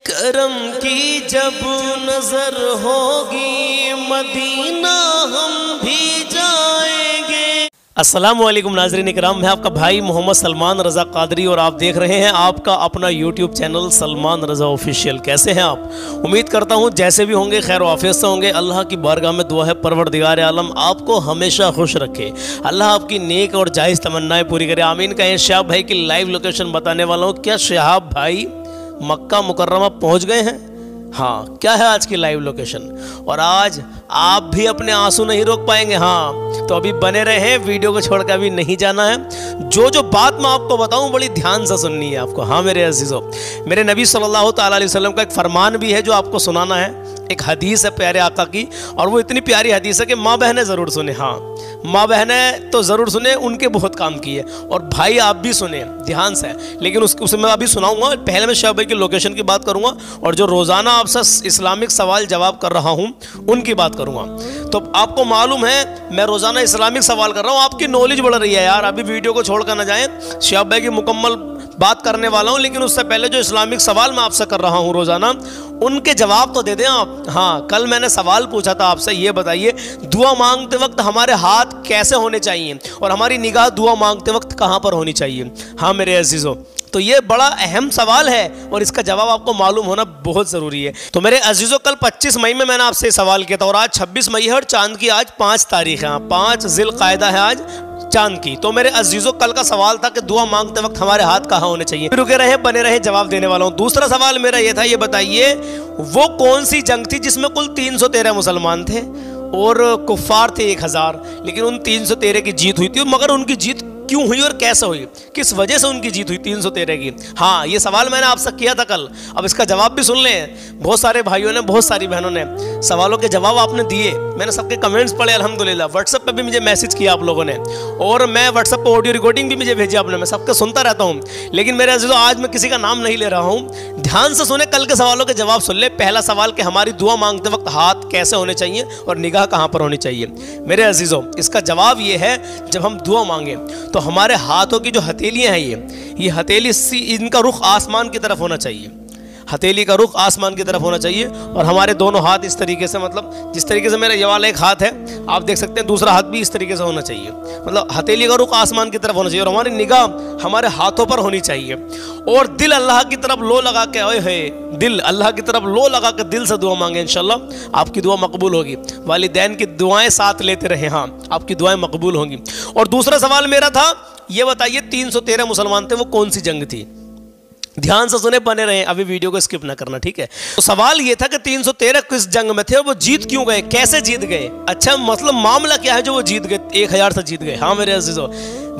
کرم کی جب نظر ہوگی مدینہ ہم بھی جائیں گے۔ السلام علیکم ناظرین اکرام، میں آپ کا بھائی محمد سلمان رضا قادری اور آپ دیکھ رہے ہیں آپ کا اپنا یوٹیوب چینل سلمان رضا آفیشیل۔ کیسے ہیں آپ؟ امید کرتا ہوں جیسے بھی ہوں گے خیر و عافیت سے ہوں گے۔ اللہ کی بارگاہ میں دعا ہے پروردگار عالم آپ کو ہمیشہ خوش رکھے، اللہ آپ کی نیک اور جائز تمنائیں پوری کرے، آمین کہیں۔ شہاب بھائی کی لائیو لوکیشن بتانے والا ہوں۔ کیا شہاب بھائی مکہ مکرمہ پہنچ گئے ہیں؟ ہاں، کیا ہے آج کی لائیو لوکیشن؟ اور آج آپ بھی اپنے آنسو نہیں روک پائیں گے، ہاں تو ابھی بنے رہے، ویڈیو کو چھوڑ کے ابھی نہیں جانا ہے۔ جو بات میں آپ کو بتاؤں بڑی دھیان سے سننی ہے آپ کو۔ ہاں میرے عزیزو، میرے نبی صلی اللہ تعالیٰ علیہ وسلم کا ایک فرمان بھی ہے جو آپ کو سنانا ہے، ایک حدیث ہے پیارے آقا کی، اور وہ اتنی پیاری حدیث ہے کہ ماں بہنیں ضرور سنیں۔ ہاں ماں بہنیں تو ضرور سنیں، ان کے بہت کام کی ہے، اور بھائی آپ بھی سنیں دھیان سے، لیکن اسے میں ابھی سناؤں گا۔ پہلے میں شہاب بھائی کی لوکیشن کی بات کروں گا، اور جو روزانہ آپ سے اسلامک سوال جواب کر رہا ہوں ان کی بات کروں گا۔ تو آپ کو معلوم ہے میں روزانہ اسلامک سوال کر رہا ہوں، آپ کی نالج بڑھ رہی ہے یار، ابھی ویڈیو کو چھوڑ کر نہ جائیں۔ شہاب بھائی کی مکمل بات کرنے والا ہوں، لیکن اس سے پہلے جو اسلامک سوال میں آپ سے کر رہا ہوں روزانہ، ان کے جواب تو دے دیں آپ۔ ہاں کل میں نے سوال پوچھا تھا آپ سے، یہ بتائیے دعا مانگتے وقت ہمارے ہاتھ کیسے ہونے چاہیے اور ہماری نگاہ دعا مانگتے وقت کہاں پر ہونی چاہیے؟ ہاں میرے عزیزو، تو یہ بڑا اہم سوال ہے اور اس کا جواب آپ کو معلوم ہونا بہت ضروری ہے۔ تو میرے عزیزو، کل 25 مئی میں نے آپ سے سوال کیا تھا، اور آج 26 مئی ہے اور چاند کی آج 5 تاریخ ہے، 5 ذی القعدہ ہے آج چاند کی۔ تو میرے عزیزو، کل کا سوال تھا کہ دعا مانگتے وقت ہمارے ہاتھ کہاں ہونے چاہیے؟ رکے رہے، بنے رہے، جواب دینے والا ہوں۔ دوسرا سوال میرا یہ تھا، یہ بتائیے وہ کون سی جنگ تھی جس میں کل 313 مسلمان تھے اور کفار تھے 1000، لیکن ان 313 کی جیت ہوئی تھی، مگر ان کی جیت کیوں ہوئی اور کیسے ہوئی؟ کس وجہ سے ان کی جیت ہوئی 313 کی؟ ہاں یہ سوال میں نے آپ سے کیا تھا کل، اب اس کا جواب بھی سن لیں۔ بہت سارے بھائیوں نے، بہت ساری بہنوں نے سوالوں کے جواب آپ نے دیے، میں نے سب کے کمنٹس پڑھے الحمدللہ، واٹس ایپ پہ بھی مجھے میسج کیا آپ لوگوں نے، اور میں واٹس ایپ پہ آڈیو ریکارڈنگ بھی مجھے بھیجی آپ نے، میں سب کے سنتا رہتا ہوں، لیکن میرے عزیزو آج میں کسی کا نام نہیں لے رہا ہوں، دھیان سے سنیں، کل کے سوالوں کے جواب سن لیں۔ پہلا سوال کہ ہماری دعا مانگتے وقت ہاتھ کیسے ہونے چاہیے اور نگاہ کہاں پر ہونی چاہیے؟ میرے عزیزو اس کا جواب یہ ہے، جب ہم دعا مانگیں تو ہمارے ہاتھوں کی جو ہتھیلیاں ہیں، یہ ہتھیلی ان کا رخ آسمان کی طرف ہونا چاہیے، ہتھیلی کا رخ آسمان کی طرف ہونا چاہیے، اور ہمارے دونوں ہاتھ اس طریقے سے، مطلب جس طریقے سے میرا یہ والا ایک ہاتھ ہے آپ دیکھ سکتے ہیں، دوسرا ہاتھ بھی اس طریقے سے ہونا چاہیے، مطلب ہتھیلی کا رخ آسمان کی طرف ہونا چاہیے، اور ہماری نگاہ ہمارے ہاتھوں پر ہونی چاہیے، اور دل اللہ کی طرف لو لگا کے، اوئے ہوئے دل اللہ کی طرف لو لگا کے دل سے دعا مانگے، انشاءاللہ آپ کی دعا مقبول ہوگی۔ والدین کی دعائیں ساتھ لیتے رہیں، ہاں آپ کی دعائیں مقبول ہوں گی۔ اور دوسرا سوال میرا تھا، یہ بتائیے 313 مسلمان تھے، وہ کون سی جنگ تھی؟ دھیان سے سنے، بنے رہیں، ابھی ویڈیو کو اسکپ نہ کرنا، ٹھیک ہے؟ تو سوال یہ تھا کہ 313 کس جنگ میں تھے اور وہ جیت کیوں گئے، کیسے جیت گئے؟ اچھا مطلب معاملہ کیا ہے جو وہ جیت گئے، 1000 سے جیت گئے؟ ہاں میرے عزیزو،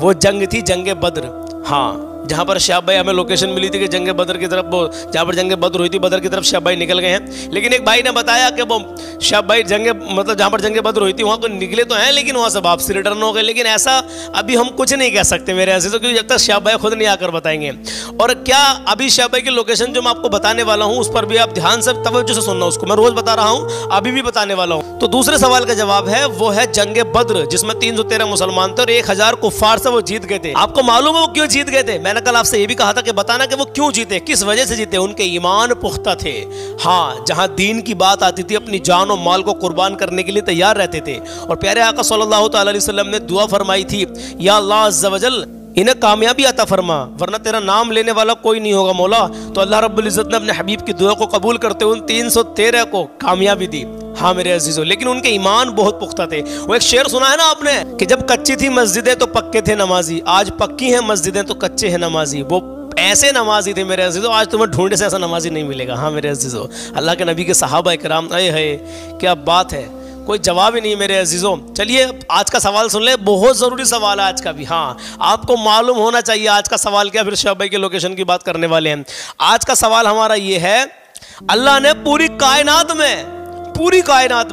وہ جنگ تھی جنگ بدر، ہاں جہاں پر شہاب بھائی ہمیں لوکیشن ملی تھی کہ جنگ بدر کی طرف، جہاں پر جنگ بدر ہوئی تھی، بدر کی طرف شہاب بھائی نکل گئے ہیں، لیکن ایک بھائی نے بتایا کہ وہ شہاب بھائی مطلب جہاں پر جنگ بدر ہوئی تھی وہاں کو نکلے تو ہیں، لیکن وہاں سے واپسی ریٹرن ہو گئے، لیکن ایسا ابھی ہم کچھ نہیں کہہ سکتے میرے عزیزوں، کیونکہ جب تک شہاب بھائی خود نہیں آ کر بتائیں گے۔ اور کیا ابھی شہاب بھائی کی لوکیشن جو میں آپ کو بتانے والا ہوں اس پر بھی آپ دھیان سے توجہ سے سننا، اس کو میں روز بتا رہا ہوں، ابھی بھی بتانے والا ہوں۔ تو دوسرے سوال کا جواب ہے، وہ ہے جنگ بدر جس میں 313 مسلمان تھے اور 1000 کفار سے وہ جیت گئے تھے۔ آپ کو معلوم ہے وہ کیوں جیت گئے تھے؟ میں نے کل آپ سے یہ بھی کہا تھا کہ بتانا کہ وہ کیوں جیتے، کس وجہ سے جیتے؟ ان کے ایمان پختہ تھے، ہاں جہاں دین کی بات آتی تھی اپنی جان و مال کو قربان کرنے کے لیے تیار رہتے تھے، اور پیارے آقا صلی اللہ تعالی علیہ وسلم نے دعا فرمائی تھی، یا اللہ عز و جل انہیں کامیابی عطا فرما، ورنہ تیرا نام لینے والا کوئی نہیں ہوگا مولا۔ تو اللہ رب العزت نے اپنے حبیب کی دعا کو قبول کرتے ہوئے ان 313 کو کامیابی دی۔ ہاں میرے عزیزو، لیکن ان کے ایمان بہت پختہ تھے۔ وہ ایک شعر سنا ہے نا آپ نے کہ جب کچی تھی مسجدیں تو پکے تھے نمازی، آج پکی ہیں مسجدیں تو کچے ہیں نمازی۔ وہ ایسے نمازی تھے میرے عزیزو، آج تمہیں ڈھونڈے سے ایسا نمازی نہیں ملے گا۔ ہاں میرے عزیزو، اللہ کے نبی کے صحابہ کرام، اے ہے کیا بات ہے، کوئی جواب ہی نہیں میرے عزیزو۔ چلیے آج کا سوال سن لیں، بہت ضروری سوال ہے آج کا بھی، ہاں آپ کو معلوم ہونا چاہیے آج کا سوال کیا، پھر شہاب بھائی کے لوکیشن کی بات کرنے والے ہیں۔ آج کا سوال ہمارا یہ ہے، اللہ نے پوری کائنات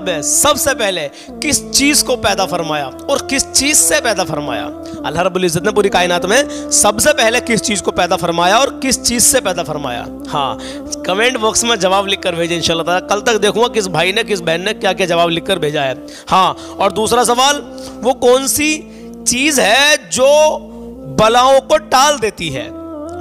میں سب سے پہلے کس چیز کو پیدا فرمایا اور کس چیز سے پیدا فرمایا؟ اللہ رب العزت نے پوری کائنات میں سب سے پہلے کس چیز کو پیدا فرمایا اور کس چیز سے پیدا فرمایا؟ ہاں کمنٹ باکس میں جواب لکھ کر بھیجیں انشاءاللہ تعالیٰ، کل تک دیکھوں گا کس بھائی نے کس بہن نے کیا کیا جواب لکھ کر بھیجا ہے۔ ہاں اور دوسرا سوال، وہ کون سی چیز ہے جو بلاؤں کو ٹال دیتی ہے؟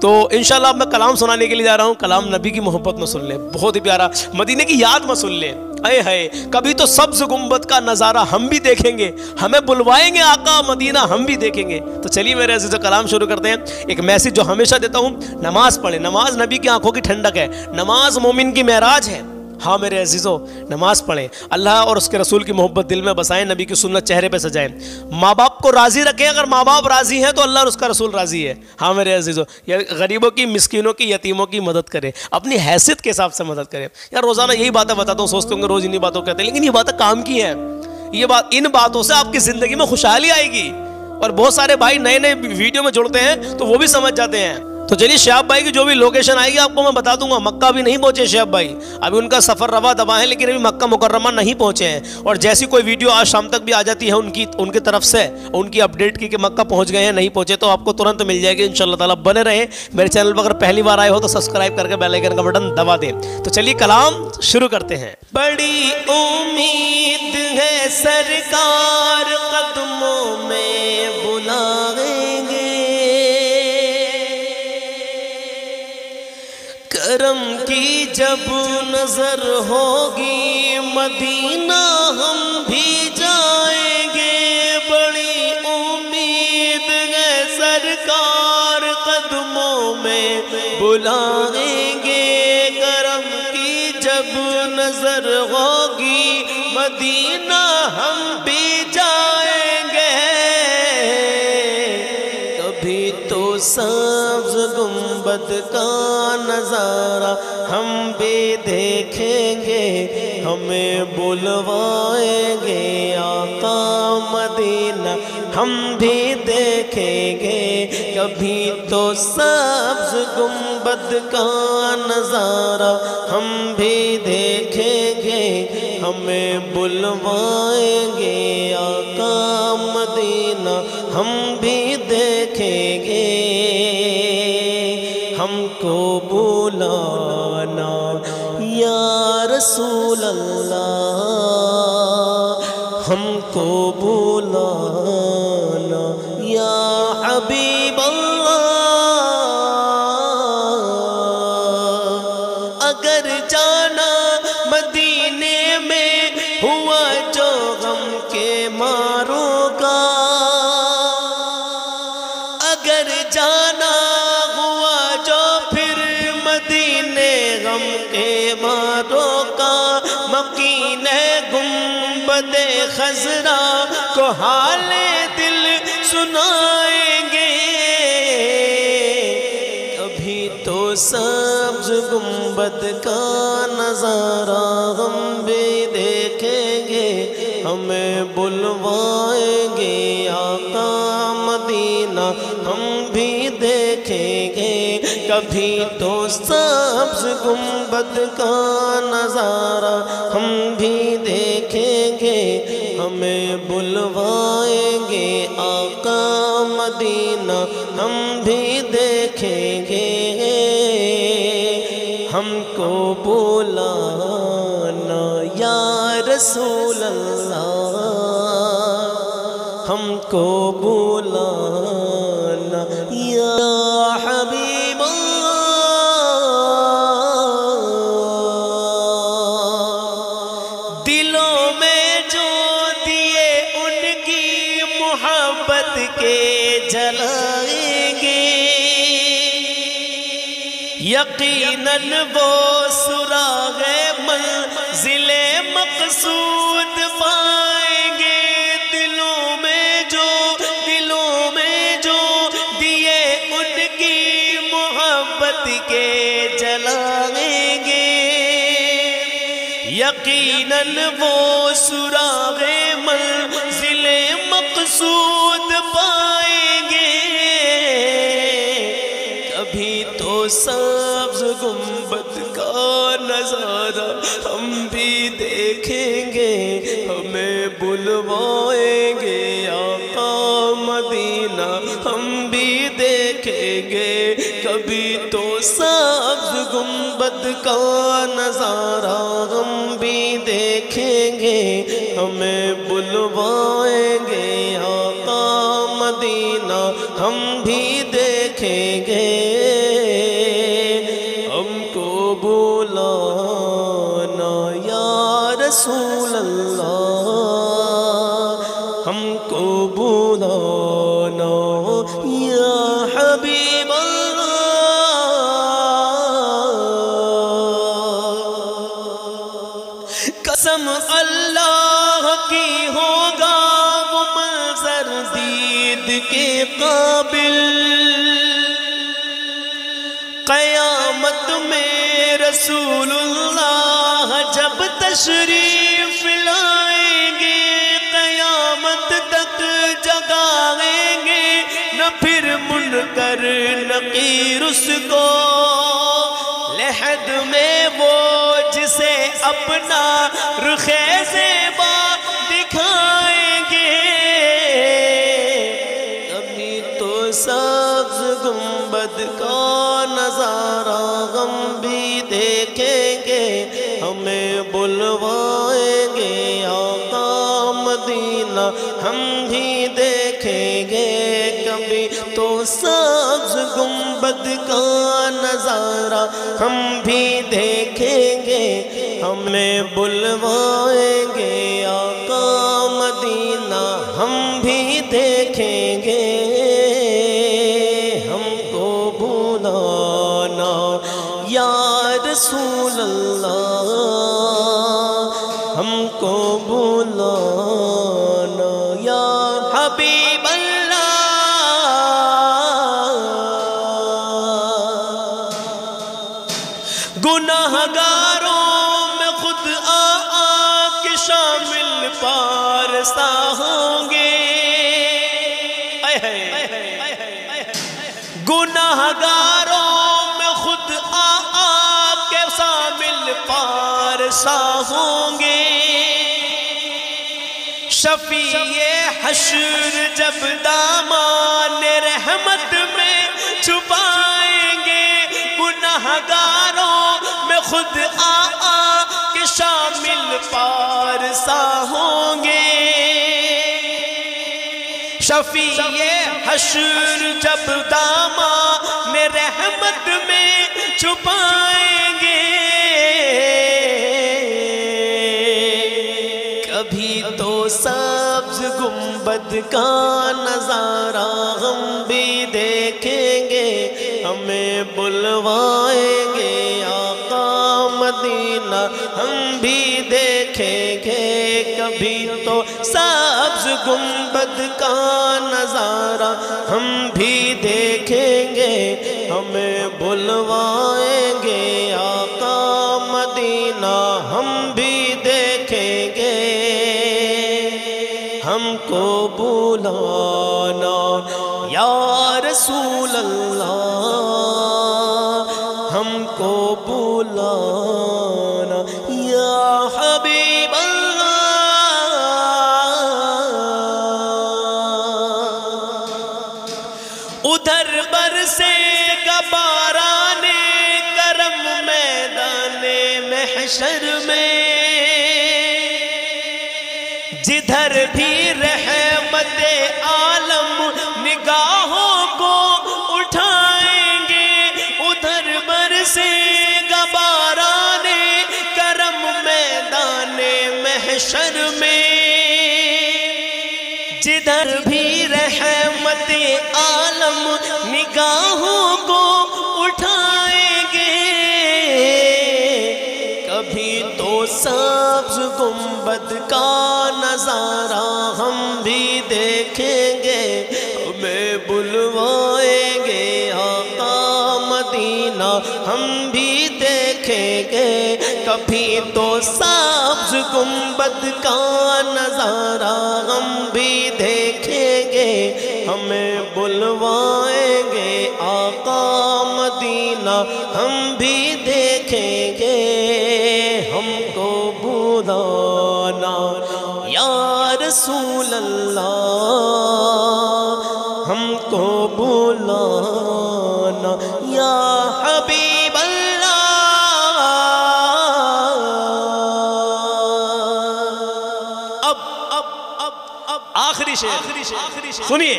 تو انشاءاللہ اب میں کلام سنانے کے لیے جا رہا ہوں. کلام نبی کی محبت میں سن لیں, بہت ہی پیارا, مدینے کی یاد میں سن لیں. اے ہے کبھی تو سبز گنبد کا نظارہ ہم بھی دیکھیں گے, ہمیں بلوائیں گے آقا مدینہ ہم بھی دیکھیں گے. تو چلیے میرے عزیزو کلام شروع کرتے ہیں. ایک میسج جو ہمیشہ دیتا ہوں, نماز پڑھیں. نماز نبی کی آنکھوں کی ٹھنڈک ہے, نماز مومن کی معراج ہے. ہاں میرے عزیزو نماز پڑھیں, اللہ اور اس کے رسول کی محبت دل میں بسائیں, نبی کی سنت چہرے پہ سجائیں. ماں باپ کو راضی رکھیں, اگر ماں باپ راضی ہیں تو اللہ اور اس کا رسول راضی ہے. ہاں میرے عزیزو, غریبوں کی, مسکینوں کی, یتیموں کی مدد کریں, اپنی حیثیت کے حساب سے مدد کریں. یار روزانہ یہی باتیں بتاتا ہوں, سوچتے ہوں گے روز انہی باتوں کہتے ہیں, لیکن یہ باتیں کام کی ہیں. یہ بات, ان باتوں سے آپ کی زندگی میں خوشحالی آئے گی. اور بہت سارے بھائی نئے نئے ویڈیو میں جڑتے ہیں تو وہ بھی سمجھ جاتے ہیں. تو چلیے شہاب بھائی کی جو بھی لوکیشن آئے گی آپ کو میں بتا دوں گا. مکہ بھی نہیں پہنچے شہاب بھائی, ابھی ان کا سفر روا دبا ہے, لیکن ابھی مکہ مکرمہ نہیں پہنچے ہیں. اور جیسی کوئی ویڈیو آج شام تک بھی آ جاتی ہے ان کی طرف سے, ان کی اپڈیٹ کی کہ مکہ پہنچ گئے ہیں نہیں پہنچے, تو آپ کو ترنت مل جائے گی انشاءاللہ تعالیٰ. بنے رہیں میرے چینل پر, اگر پہلی بار آئے ہو تو سبسکرائب کر کے بیل آئیکن کا بٹن دبا دیں. تو چلیے کلام شروع کرتے ہیں. بڑی امید ہے سرکار قدموں میں بلائیں گے, کرم کی جب نظر ہوگی مدینہ ہم بھی جائیں گے. بڑی امید ہے سرکار قدموں میں بلائیں گے, کرم کی جب نظر ہوگی مدینہ ہم بھی جائیں گے. کبھی تو سبز گنبد کا نظارہ ہم بھی دیکھیں گے, ہمیں بلوائیں گے آقا مدینہ ہم بھی دیکھیں گے. کبھی تو سبز گنبد کا نظارہ ہم بھی دیکھیں گے, ہمیں بلوائیں گے آقا مدینہ ہم بھی دیکھیں گے. ہم کو بلانا یا رسول اللہ, ہم کو بلانا یا حبیب اللہ. اگر جانا مدینے میں ہوا جو غم کے ماروں کا, اگر جانا ہوا جو پھر مدینے غم کے ماروں کا, مکین گنبد خضرا کو حال دل سنائیں گے. کبھی تو سبز گنبد کا نظارہ ہم بھی دیکھیں گے, ہمیں بلوائیں گے آقا مدینہ ہم بھی دیکھیں گے. کبھی تو سبز گنبد کا نظارہ ہم بھی دیکھیں گے, ہمیں بلوائیں گے آقا مدینہ ہم بھی دیکھیں گے. ہم کو بلانا یا رسول اللہ, ہم کو بلانا یا حبیب اللہ. دلوں میں جو دیے ان کی محبت کے جلائیں گے, یقیناً وہ سراغ منزل مقصود پائیں گے. دلوں میں جو دیے ان کی محبت کے جلائیں گے, یقیناً وہ سراغ منزل مقصود پائیں گے. کبھی تو سبز گنبد کا نظارہ ہم بھی دیکھیں گے, ہمیں بلوائیں گے آقا مدینہ ہم بھی دیکھیں گے. کبھی تو سبز گنبد کا نظارہ ہم بھی دیکھیں گے, ہمیں بلوائیں گے آقا مدینہ ہم بھی دیکھیں گے. حبیب اللہ قسم اللہ کی ہوگا وہ منظر دید کے قابل قیامت میں رسول اللہ جب تشریف لائیں گے قیامت تک جگائیں گے نہ پھر منکر نکیر اس کو لحد میں وہ جسے اپنا رخ زیبا دکھائیں گے کبھی تو سبز گنبد کا نظارہ ہم بھی دیکھیں گے ہمیں بلوائیں گے آقا مدینہ ہم بھی دیکھیں گے کبھی تو سبز گنبد کا نظارہ ہم بھی دیکھیں گے ہمیں بلوائیں گے آقا مدینہ ہم بھی دیکھیں گے ہم کو بلانا یا رسول اللہ ہم کو بلانا یا حبیب اللہ گناہگاروں میں خود کے شامل پارسا ہوں گے گناہگاروں میں خود کے شامل پارسا ہوں گے شفیع حشر جب دامان رحمت میں چھپائیں گے گناہگاروں میں خود کے شامل پارسا ہوں گے شفیع حشر جب دامان رحمت میں چھپائیں گے کبھی تو سبز گنبد کا نظارہ ہم بھی دیکھیں گے ہمیں بلوائیں گے آقا مدینہ ہم بھی دیکھیں گے کبھی تو سبز گنبد کا نظارہ ہم بھی دیکھیں گے ہمیں بلوائیں گے آقا مدینہ ہم بھی دیکھیں گے ہم کو بلانا یا رسول اللہ ہم کو بلانا یا حبیب اللہ ادھر برسے گا باران کرم میدان محشر میں جدھر بھی رحمت عالم نگاہوں کو اٹھائیں گے ادھر برسے گا باران کرم میدان محشر میں جدھر بھی رحمت عالم نگاہوں کو اٹھائیں گے کبھی تو سبز گنبد کا نظارہ ہم بھی دیکھیں گے ہمیں بلوائیں گے آقا مدینہ ہم بھی دیکھیں گے کبھی تو سبز گنبد کا نظارہ ہم بھی دیکھیں گے ہمیں بلوائیں گے آقا مدینہ ہم بھی دیکھیں گے ہم کو بلانا یا رسول اللہ ہم کو بلانا یا حبیب اللہ اب آخری شعر سنیے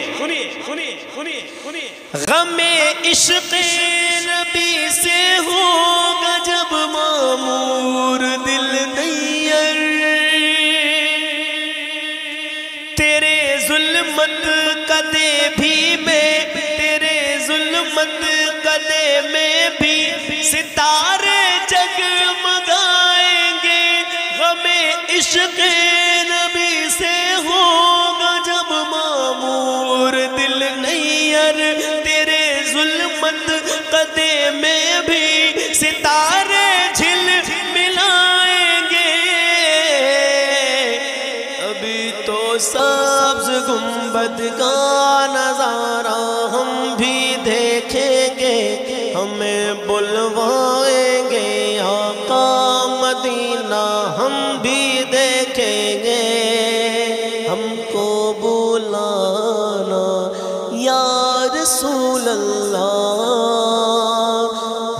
غم عشق نبی سے ہوگا جب معمور دل نیر تیرے ظلمت قدے بھی میں تیرے ظلمت ظلمت قدے میں بھی ستارے جھل ملائیں گے، ابھی تو سبز گنبد کا نظارہ ہم بھی دیکھیں گے، ہمیں بلوائیں گے آقا مدینہ ہم بھی دیکھیں گے، ہم کو بلانا یا رسول اللہ،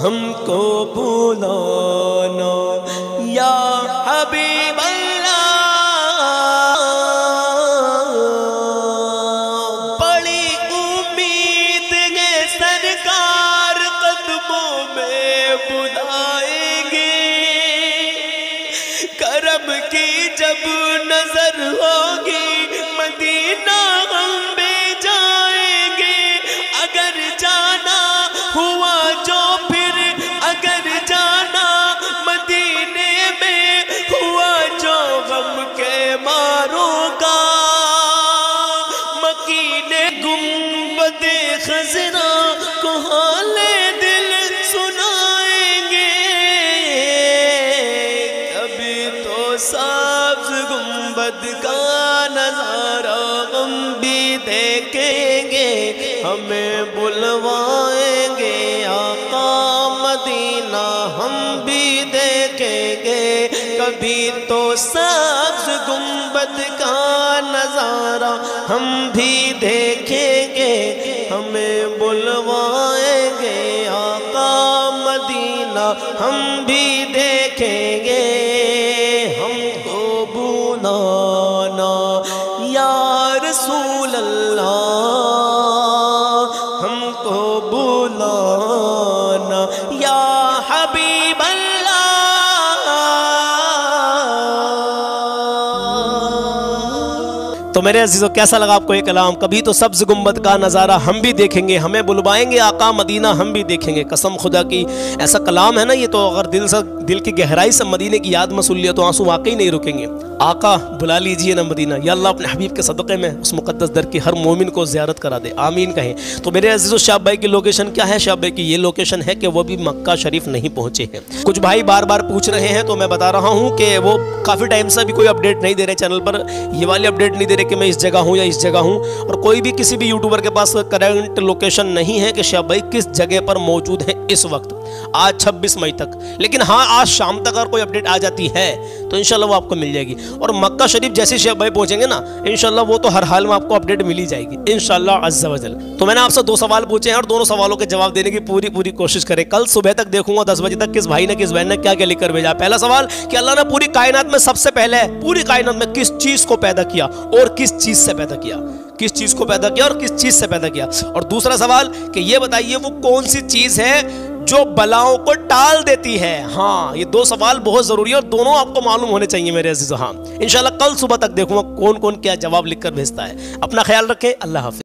ہم کو بلانا یا حبیب اللہ، بڑی امید ہے سرکار قدموں میں بلائیں گے، کرم کی جب نظر ہوگی مدینہ ہم بھی جائیں گے، اگر جانا ہوا جو پھر اگر جانا مدینے میں ہوا جو غم کے ماروں کا، مکین گنبد خضرا کو حال دل سنائیں گے، کبھی تو سبز گنبد کا نظارہ ہم بھی دیکھیں گے، ہمیں بلوائیں گے آقا مدینہ ہم بھی دیکھیں گے، کبھی تو سبز گنبد کا نظارہ ہم بھی دیکھیں گے، ہمیں بلوائیں گے آقا مدینہ ہم بھی دیکھیں گے، ہم کو بلانا یا رسول اللہ، ہم کو بلانا یا حبیب اللہ۔ تو میرے عزیزو کیسا لگا آپ کو یہ کلام؟ کبھی تو سبز گنبد کا نظارہ ہم بھی دیکھیں گے، ہمیں بلوائیں گے آقا مدینہ ہم بھی دیکھیں گے، قسم خدا کی ایسا کلام ہے نا یہ، تو اگر دل کی گہرائی سے مدینے کی یاد میں سن لیا تو آنسو واقعی نہیں رکیں گے۔ آقا بلا لیجئے نا مدینہ، یا اللہ اپنے حبیب کے صدقے میں اس مقدس در کی ہر مومن کو زیارت کرا دے، آمین کہیں۔ تو میرے عزیزو شعب بھائی کی لوکیشن کیا ہے؟ شعب بھائی کی یہ لوکیشن ہے کہ وہ بھی مکہ شریف نہیں پہنچے ہیں۔ کچھ بھائی بار بار پوچھ رہے ہیں تو میں بتا رہا ہوں کہ وہ کافی ٹائم سے بھی کوئی اپڈیٹ نہیں دے رہے چینل پر، یہ والی اپڈیٹ نہیں دے رہے کہ میں اس جگہ ہوں یا اس جگہ ہوں، اور کوئی بھی کسی بھی یوٹیوبر کے پاس کرنٹ لوکیشن نہیں ہے کہ شعب بھائی کس جگہ پر موجود ہے اس وقت، آج 26 مئی تک۔ لیکن ہاں آج شام تک اگر کوئی اپڈیٹ آ جاتی ہے تو انشاءاللہ وہ آپ کو مل جائے گی، اور مکہ شریف جیسے شعب بھائی پہنچیں گے نا انشاءاللہ وہ تو ہر حال میں آپ کو اپڈیٹ مل ہی جائے گی انشاءاللہ عز و جل۔ تو میں نے آپ سے 2 سوال پوچھے ہیں اور دونوں سوالوں کے جواب دینے کی پوری کوشش کریں۔ کل صبح تک دیکھوں گا 10 بجے تک کس بھائی نے کس بہن نے کیا کیا لکھ کر بھیجا۔ پہلا سوال کہ اللہ نے پوری کائنات میں سب سے پہلے پوری کائنات میں کس چیز کو پیدا کیا اور کس چیز سے پیدا کیا، کس چیز کو پیدا کیا اور کس چیز سے پیدا کیا۔ اور دوسرا سوال کہ یہ بتائیے وہ کون سی چیز ہے جو بلاؤں کو ٹال دیتی ہے۔ ہاں یہ 2 سوال بہت ضروری ہے اور دونوں آپ کو معلوم ہونے چاہیے میرے عزیزو۔ ہاں انشاءاللہ کل صبح تک دیکھوں گا کون کون کیا جواب لکھ کر بھیجتا ہے۔ اپنا خیال رکھیں، اللہ حافظ۔